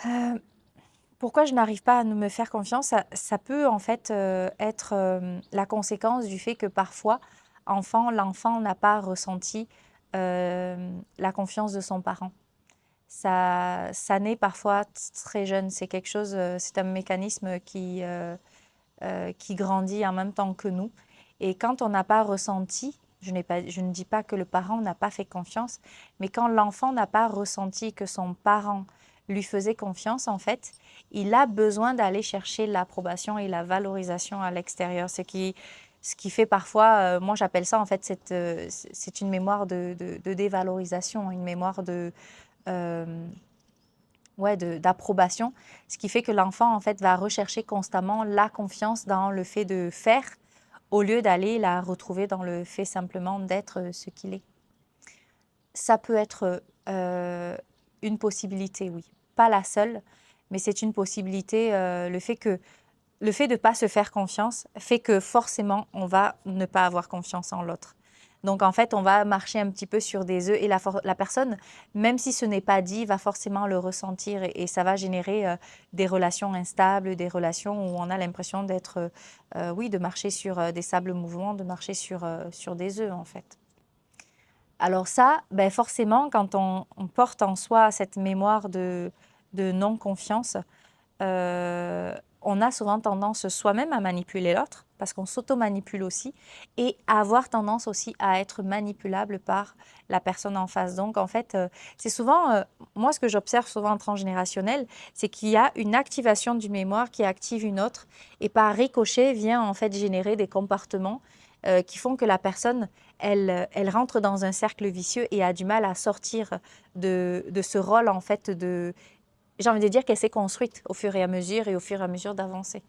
Heu, Pourquoi je n'arrive pas à me faire confiance? Ça peut en fait, être, la conséquence du fait que parfois, l'enfant n'a pas ressenti, la confiance de son parent. Ça naît parfois très jeune. C'est quelque chose, c'est un mécanisme qui grandit en même temps que nous. Et quand on n'a pas ressenti, je ne dis pas que le parent n'a pas fait confiance, mais quand l'enfant n'a pas ressenti que son parent lui faisait confiance, en fait, il a besoin d'aller chercher l'approbation et la valorisation à l'extérieur, ce qui fait parfois, moi j'appelle ça en fait, c'est une mémoire de dévalorisation, une mémoire euh, ouais, d'approbation, ce qui fait que l'enfant, en fait, va rechercher constamment la confiance dans le fait de faire au lieu d'aller la retrouver dans le fait simplement d'être ce qu'il est. Ça peut être une possibilité, oui. Pas la seule, mais c'est une possibilité. Le fait de ne pas se faire confiance fait que forcément, on va ne pas avoir confiance en l'autre. Donc, en fait, on va marcher un petit peu sur des œufs et la personne, même si ce n'est pas dit, va forcément le ressentir et ça va générer des relations instables, des relations où on a l'impression d'être, oui, de marcher sur des sables mouvants, de marcher sur des œufs, en fait. Alors ça, ben forcément, quand on porte en soi cette mémoire de non-confiance, on a souvent tendance soi-même à manipuler l'autre, parce qu'on s'auto-manipule aussi, et à avoir tendance aussi à être manipulable par la personne en face. Donc, en fait, c'est souvent, moi, ce que j'observe souvent en transgénérationnel, c'est qu'il y a une activation d'une mémoire qui active une autre, et par ricochet vient en fait générer des comportements qui font que la personne, elle rentre dans un cercle vicieux et a du mal à sortir de ce rôle en fait de, j'ai envie de dire qu'elle s'est construite au fur et à mesure d'avancer.